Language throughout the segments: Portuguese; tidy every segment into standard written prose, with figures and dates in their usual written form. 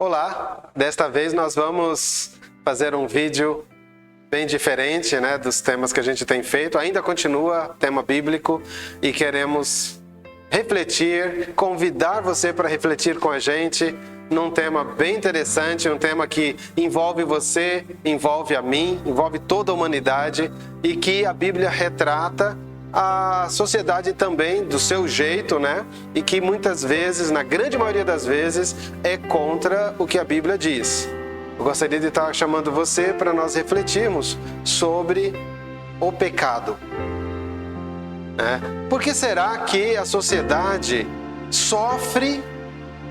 Olá, desta vez nós vamos fazer um vídeo bem diferente, dos temas que a gente tem feito. Ainda continua tema bíblico e queremos refletir, convidar você para refletir com a gente num tema bem interessante, um tema que envolve você, envolve a mim, envolve toda a humanidade e que a Bíblia retrata a sociedade também do seu jeito, E que muitas vezes, na grande maioria das vezes, é contra o que a Bíblia diz. Eu gostaria de estar chamando você para nós refletirmos sobre o pecado. Por que será que a sociedade sofre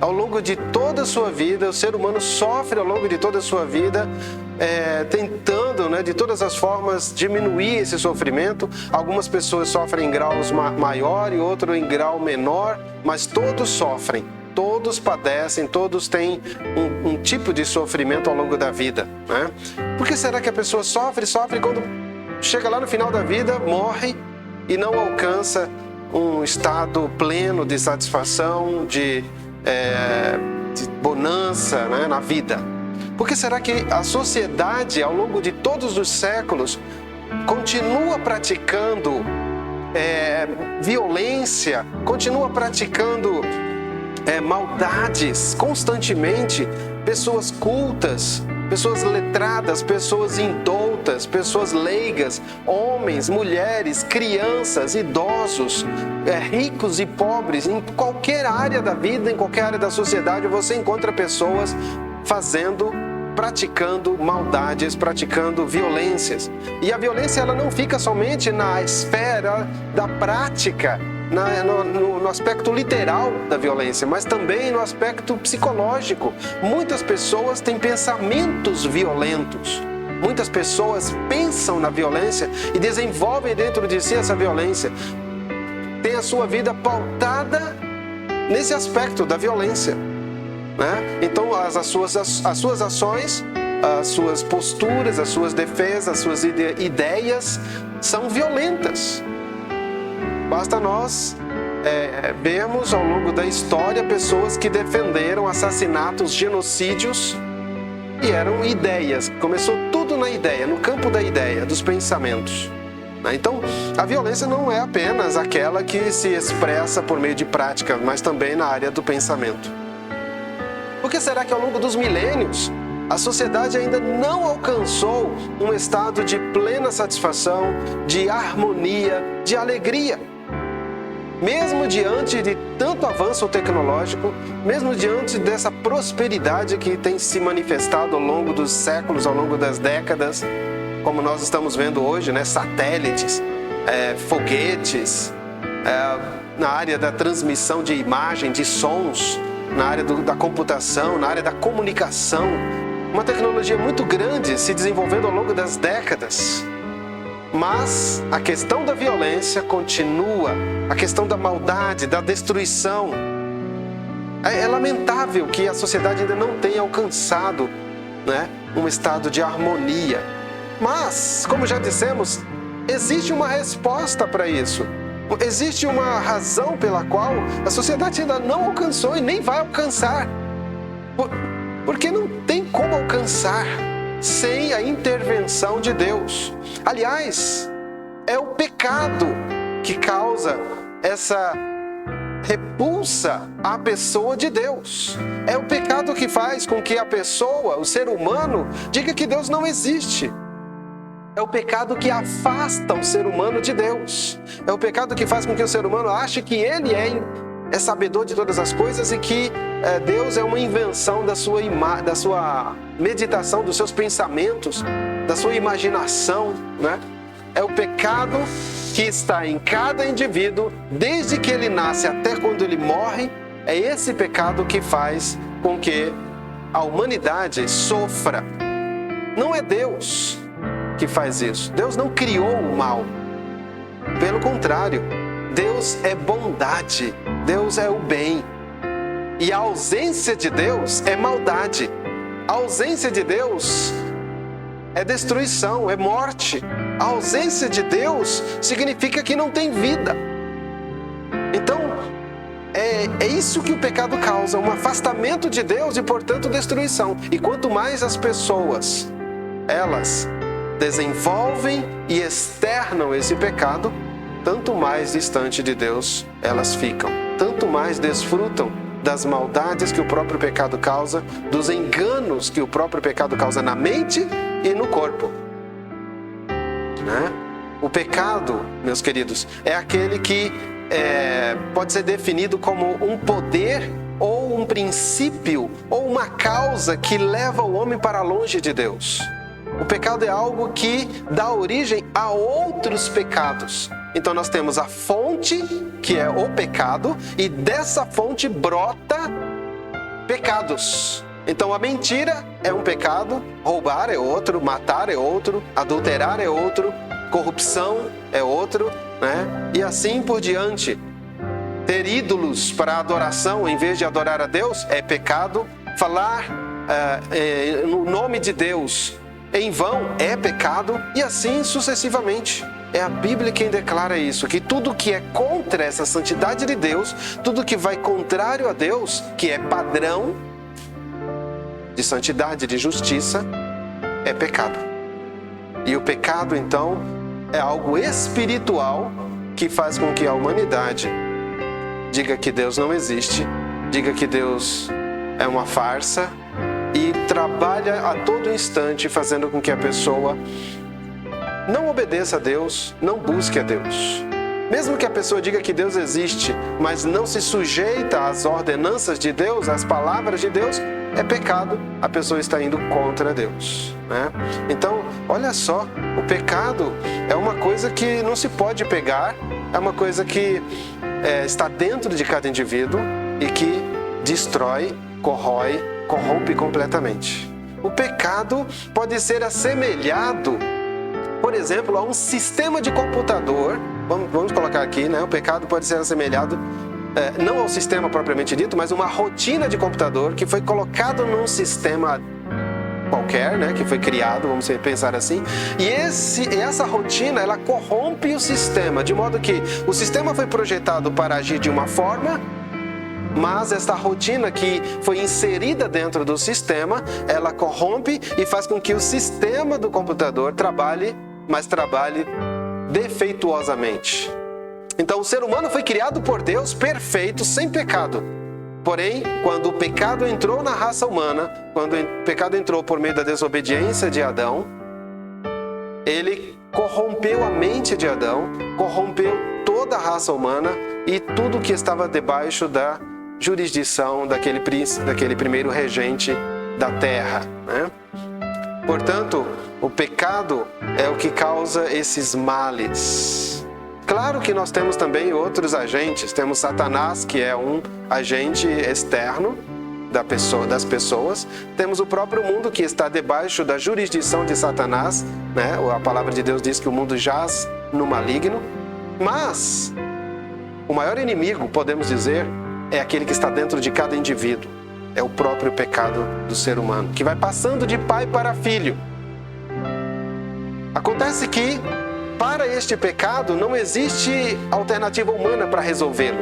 ao longo de toda a sua vida, o ser humano sofre ao longo de toda a sua vida, tentando, de todas as formas, diminuir esse sofrimento? Algumas pessoas sofrem em graus maior e outros em grau menor, mas todos sofrem, todos padecem, todos têm um tipo de sofrimento ao longo da vida. Por que será que a pessoa sofre quando chega lá no final da vida, morre e não alcança um estado pleno de satisfação, de bonança na vida? Por que será que a sociedade, ao longo de todos os séculos, continua praticando violência, continua praticando maldades constantemente? Pessoas cultas, pessoas letradas, pessoas indoutas, pessoas leigas, homens, mulheres, crianças, idosos, ricos e pobres, em qualquer área da vida, em qualquer área da sociedade, você encontra pessoas praticando maldades, praticando violências. E a violência, ela não fica somente na esfera da prática, no aspecto literal da violência, mas também no aspecto psicológico. Muitas pessoas têm pensamentos violentos. Muitas pessoas pensam na violência e desenvolvem dentro de si essa violência. Tem a sua vida pautada nesse aspecto da violência. Então as suas ações, as suas posturas, as suas defesas, as suas ideias são violentas. Basta nós vermos ao longo da história pessoas que defenderam assassinatos, genocídios, e eram ideias. Começou tudo na ideia, no campo da ideia, dos pensamentos. Então, a violência não é apenas aquela que se expressa por meio de prática, mas também na área do pensamento. Por que será que ao longo dos milênios a sociedade ainda não alcançou um estado de plena satisfação, de harmonia, de alegria? Mesmo diante de tanto avanço tecnológico, mesmo diante dessa prosperidade que tem se manifestado ao longo dos séculos, ao longo das décadas, como nós estamos vendo hoje, satélites, foguetes, na área da transmissão de imagem, de sons, na área da computação, na área da comunicação, uma tecnologia muito grande se desenvolvendo ao longo das décadas. Mas a questão da violência continua, a questão da maldade, da destruição. É lamentável que a sociedade ainda não tenha alcançado um estado de harmonia. Mas, como já dissemos, existe uma resposta para isso. Existe uma razão pela qual a sociedade ainda não alcançou e nem vai alcançar. Porque não tem como alcançar sem a intervenção de Deus. Aliás, é o pecado que causa essa repulsa à pessoa de Deus. É o pecado que faz com que a pessoa, o ser humano, diga que Deus não existe. É o pecado que afasta o ser humano de Deus. É o pecado que faz com que o ser humano ache que ele é sabedor de todas as coisas e que Deus é uma invenção da sua meditação, dos seus pensamentos, da sua imaginação. É o pecado que está em cada indivíduo, desde que ele nasce até quando ele morre. É esse pecado que faz com que a humanidade sofra. Não é Deus que faz isso. Deus não criou o mal. Pelo contrário, Deus é bondade. Deus é o bem. E a ausência de Deus é maldade. A ausência de Deus é destruição, é morte. A ausência de Deus significa que não tem vida. Então, é é isso que o pecado causa, um afastamento de Deus e, portanto, destruição. E quanto mais as pessoas, elas desenvolvem e externam esse pecado, tanto mais distante de Deus elas ficam, tanto mais desfrutam das maldades que o próprio pecado causa, dos enganos que o próprio pecado causa na mente e no corpo, né? O pecado, meus queridos, é aquele que pode ser definido como um poder ou um princípio ou uma causa que leva o homem para longe de Deus. O pecado é algo que dá origem a outros pecados. Então nós temos a fonte, que é o pecado, e dessa fonte brota pecados. Então a mentira é um pecado, roubar é outro, matar é outro, adulterar é outro, corrupção é outro, né? E assim por diante. Ter ídolos para adoração em vez de adorar a Deus é pecado. Falar no nome de Deus em vão é pecado, e assim sucessivamente. É a Bíblia quem declara isso, que tudo que é contra essa santidade de Deus, tudo que vai contrário a Deus, que é padrão de santidade, de justiça, é pecado. E o pecado, então, é algo espiritual que faz com que a humanidade diga que Deus não existe, diga que Deus é uma farsa e trabalha a todo instante fazendo com que a pessoa não obedeça a Deus, não busque a Deus. Mesmo que a pessoa diga que Deus existe, mas não se sujeita às ordenanças de Deus, às palavras de Deus, é pecado, a pessoa está indo contra Deus, né? Então, olha só, o pecado é uma coisa que não se pode pegar, é uma coisa que está dentro de cada indivíduo e que destrói, corrói, corrompe completamente. O pecado pode ser assemelhado, por exemplo, a um sistema de computador. Vamos colocar aqui, né? O pecado pode ser assemelhado não ao sistema propriamente dito, mas uma rotina de computador que foi colocado num sistema qualquer, né? Que foi criado, vamos pensar assim. E essa rotina, ela corrompe o sistema, de modo que o sistema foi projetado para agir de uma forma, mas esta rotina que foi inserida dentro do sistema, ela corrompe e faz com que o sistema do computador trabalhe defeituosamente. Então o ser humano foi criado por Deus perfeito, sem pecado. Porém, quando o pecado entrou na raça humana, quando o pecado entrou por meio da desobediência de Adão, ele corrompeu a mente de Adão, corrompeu toda a raça humana e tudo que estava debaixo da jurisdição daquele primeiro regente da terra, né? Portanto, o pecado é o que causa esses males. Claro que nós temos também outros agentes. Temos Satanás, que é um agente externo das pessoas. Temos o próprio mundo, que está debaixo da jurisdição de Satanás, né? A palavra de Deus diz que o mundo jaz no maligno. Mas o maior inimigo, podemos dizer, é aquele que está dentro de cada indivíduo. É o próprio pecado do ser humano, que vai passando de pai para filho. Acontece que, para este pecado, não existe alternativa humana para resolvê-lo.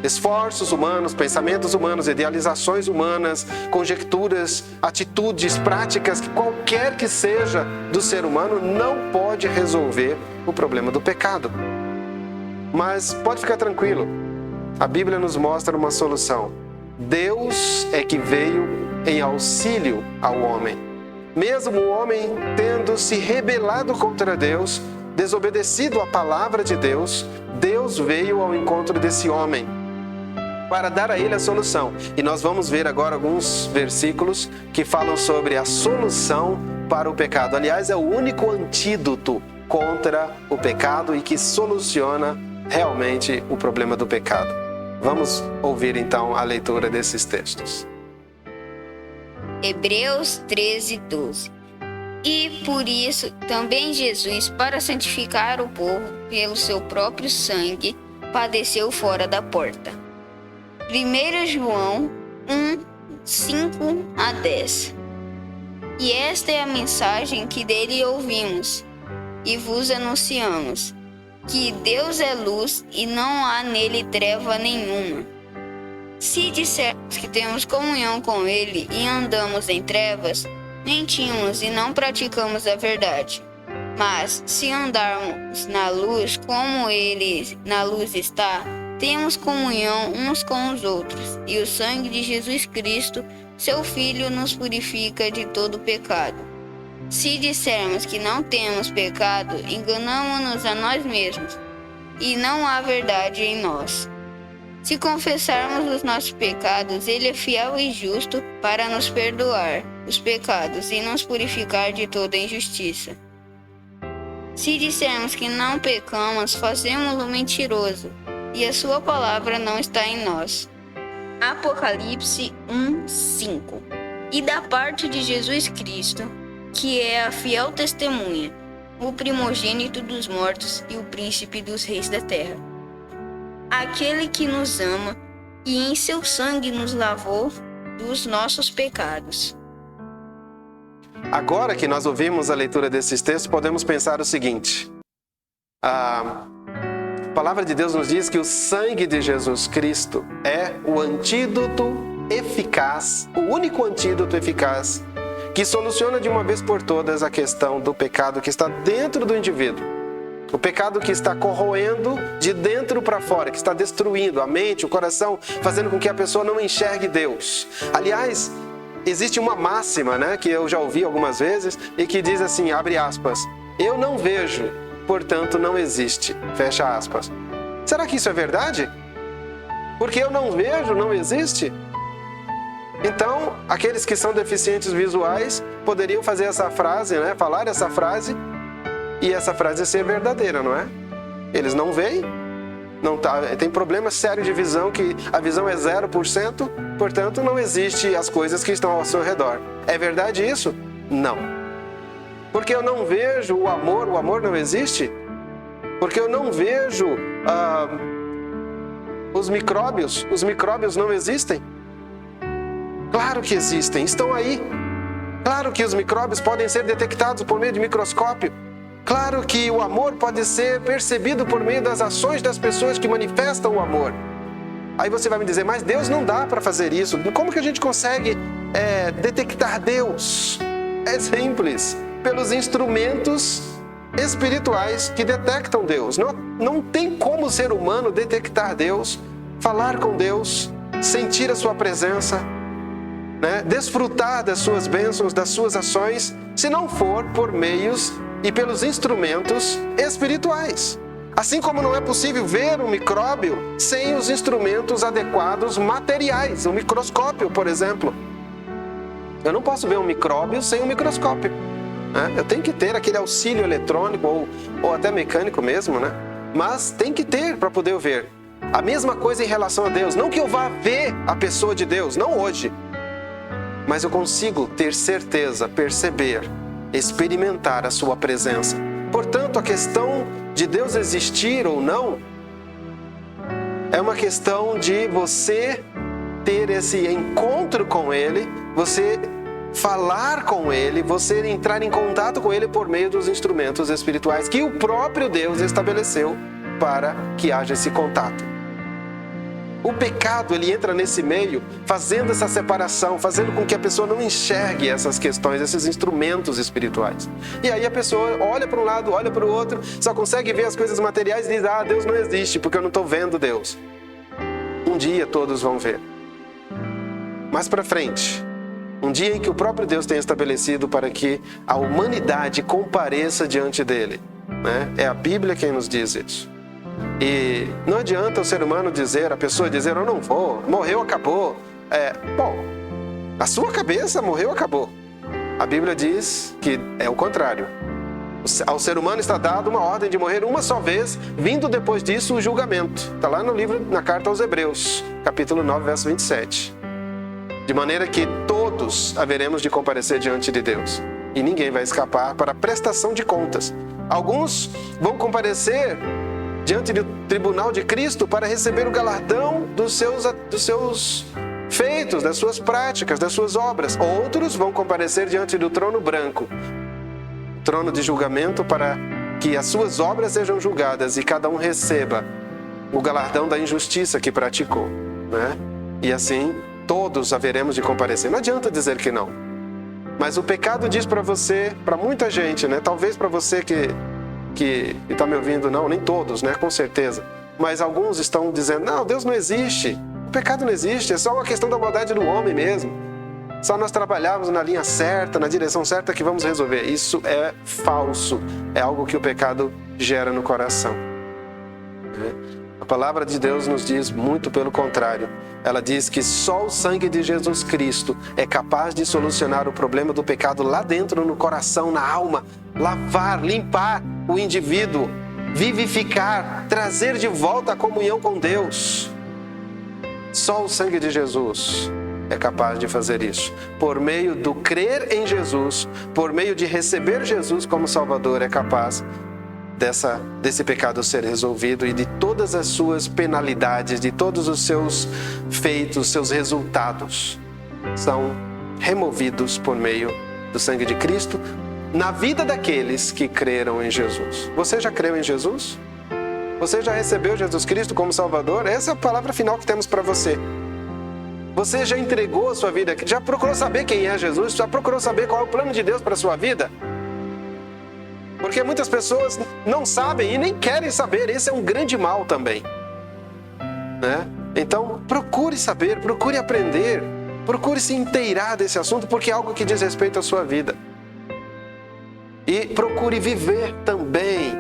Esforços humanos, pensamentos humanos, idealizações humanas, conjecturas, atitudes, práticas, qualquer que seja do ser humano, não pode resolver o problema do pecado. Mas pode ficar tranquilo, a Bíblia nos mostra uma solução. Deus é que veio em auxílio ao homem. Mesmo o homem tendo se rebelado contra Deus, desobedecido à palavra de Deus, Deus veio ao encontro desse homem para dar a ele a solução. E nós vamos ver agora alguns versículos que falam sobre a solução para o pecado. Aliás, é o único antídoto contra o pecado e que soluciona realmente o problema do pecado. Vamos ouvir então a leitura desses textos. Hebreus 13:12. E por isso também Jesus, para santificar o povo pelo seu próprio sangue, padeceu fora da porta. 1 João 1:5-10. E esta é a mensagem que dele ouvimos e vos anunciamos, que Deus é luz e não há nele treva nenhuma. Se dissermos que temos comunhão com Ele e andamos em trevas, mentimos e não praticamos a verdade. Mas, se andarmos na luz como Ele na luz está, temos comunhão uns com os outros, e o sangue de Jesus Cristo, seu Filho, nos purifica de todo pecado. Se dissermos que não temos pecado, enganamo-nos a nós mesmos, e não há verdade em nós. Se confessarmos os nossos pecados, Ele é fiel e justo para nos perdoar os pecados e nos purificar de toda injustiça. Se dissermos que não pecamos, fazemos-o mentiroso, e a sua palavra não está em nós. Apocalipse 1:5. E da parte de Jesus Cristo, que é a fiel testemunha, o primogênito dos mortos e o príncipe dos reis da terra, aquele que nos ama e em seu sangue nos lavou dos nossos pecados. Agora que nós ouvimos a leitura desses textos, podemos pensar o seguinte: a palavra de Deus nos diz que o sangue de Jesus Cristo é o antídoto eficaz, o único antídoto eficaz que soluciona de uma vez por todas a questão do pecado que está dentro do indivíduo. O pecado que está corroendo de dentro para fora, que está destruindo a mente, o coração, fazendo com que a pessoa não enxergue Deus. Aliás, existe uma máxima, que eu já ouvi algumas vezes e que diz assim, abre aspas, eu não vejo, portanto não existe, fecha aspas. Será que isso é verdade? Porque eu não vejo, não existe? Então, aqueles que são deficientes visuais poderiam fazer essa frase, falar essa frase, e essa frase ser verdadeira, não é? Eles não veem, tem problema sério de visão, que a visão é 0%, portanto não existe as coisas que estão ao seu redor. É verdade isso? Não. Porque eu não vejo o amor não existe? Porque eu não vejo os micróbios não existem? Claro que existem, estão aí. Claro que os micróbios podem ser detectados por meio de microscópio. Claro que o amor pode ser percebido por meio das ações das pessoas que manifestam o amor. Aí você vai me dizer, mas Deus não dá para fazer isso. Como que a gente consegue detectar Deus? É simples, pelos instrumentos espirituais que detectam Deus. Não tem como o ser humano detectar Deus, falar com Deus, sentir a sua presença, desfrutar das suas bênçãos, das suas ações, se não for por meios e pelos instrumentos espirituais. Assim como não é possível ver um micróbio sem os instrumentos adequados materiais, um microscópio, por exemplo. Eu não posso ver um micróbio sem um microscópio. Eu tenho que ter aquele auxílio eletrônico ou até mecânico mesmo, mas tem que ter para poder ver. A mesma coisa em relação a Deus. Não que eu vá ver a pessoa de Deus, não hoje, mas eu consigo ter certeza, perceber, experimentar a sua presença. Portanto, a questão de Deus existir ou não é uma questão de você ter esse encontro com Ele, você falar com Ele, você entrar em contato com Ele por meio dos instrumentos espirituais que o próprio Deus estabeleceu para que haja esse contato. O pecado, ele entra nesse meio, fazendo essa separação, fazendo com que a pessoa não enxergue essas questões, esses instrumentos espirituais. E aí a pessoa olha para um lado, olha para o outro, só consegue ver as coisas materiais e diz, Deus não existe, porque eu não estou vendo Deus. Um dia todos vão ver. Mais para frente, um dia em que o próprio Deus tem estabelecido para que a humanidade compareça diante dele. É a Bíblia quem nos diz isso. E não adianta o ser humano dizer, a pessoa dizer, eu não vou, morreu, acabou. Na sua cabeça, morreu, acabou. A Bíblia diz que é o contrário. Ao ser humano está dada uma ordem de morrer uma só vez, vindo depois disso o julgamento. Está lá no livro, na carta aos Hebreus, capítulo 9, verso 27. De maneira que todos haveremos de comparecer diante de Deus. E ninguém vai escapar para a prestação de contas. Alguns vão comparecer diante do tribunal de Cristo para receber o galardão dos seus feitos, das suas práticas, das suas obras. Outros vão comparecer diante do trono branco, trono de julgamento, para que as suas obras sejam julgadas e cada um receba o galardão da injustiça que praticou. E assim, todos haveremos de comparecer. Não adianta dizer que não. Mas o pecado diz para você, para muita gente, né? Talvez para você que está me ouvindo, não, nem todos, né? Com certeza. Mas alguns estão dizendo, não, Deus não existe. O pecado não existe, é só uma questão da maldade do homem mesmo. Só nós trabalharmos na linha certa, na direção certa que vamos resolver. Isso é falso. É algo que o pecado gera no coração. A palavra de Deus nos diz muito pelo contrário. Ela diz que só o sangue de Jesus Cristo é capaz de solucionar o problema do pecado lá dentro, no coração, na alma. Lavar, limpar o indivíduo, vivificar, trazer de volta a comunhão com Deus. Só o sangue de Jesus é capaz de fazer isso. Por meio do crer em Jesus, por meio de receber Jesus como Salvador, é capaz desse pecado ser resolvido e de todas as suas penalidades, de todos os seus feitos, seus resultados, são removidos por meio do sangue de Cristo na vida daqueles que creram em Jesus. Você já creu em Jesus? Você já recebeu Jesus Cristo como Salvador? Essa é a palavra final que temos para você. Você já entregou a sua vida? Já procurou saber quem é Jesus? Já procurou saber qual é o plano de Deus para a sua vida? Porque muitas pessoas não sabem e nem querem saber. Esse é um grande mal também, né? Então, procure saber, procure aprender, procure se inteirar desse assunto, porque é algo que diz respeito à sua vida. E procure viver também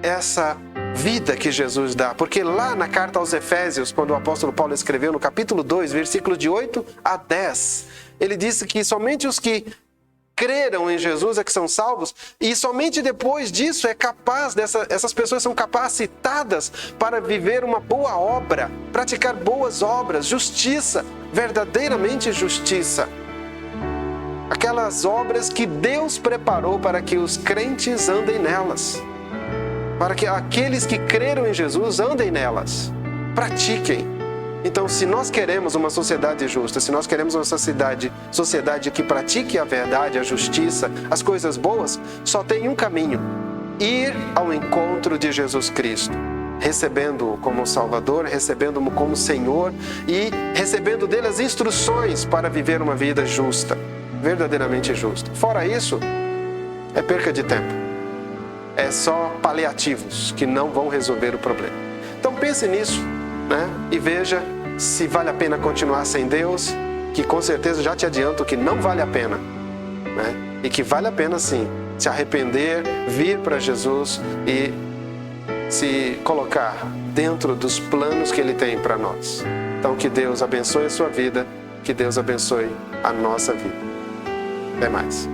essa vida que Jesus dá. Porque lá na carta aos Efésios, quando o apóstolo Paulo escreveu no capítulo 2, versículo de 8 a 10, ele disse que somente os que creram em Jesus é que são salvos, e somente depois disso é capaz, essas pessoas são capacitadas para viver uma boa obra, praticar boas obras, justiça, verdadeiramente justiça. Aquelas obras que Deus preparou para que os crentes andem nelas, para que aqueles que creram em Jesus andem nelas, pratiquem. Então, se nós queremos uma sociedade justa, se nós queremos uma sociedade que pratique a verdade, a justiça, as coisas boas, só tem um caminho: ir ao encontro de Jesus Cristo, recebendo-o como Salvador, recebendo-o como Senhor e recebendo dele as instruções para viver uma vida justa, verdadeiramente justa. Fora isso, é perca de tempo. É só paliativos que não vão resolver o problema. Então pense nisso, né? E veja se vale a pena continuar sem Deus, que com certeza já te adianto que não vale a pena, né? E que vale a pena sim se arrepender, vir para Jesus e se colocar dentro dos planos que Ele tem para nós. Então que Deus abençoe a sua vida, que Deus abençoe a nossa vida. Até mais.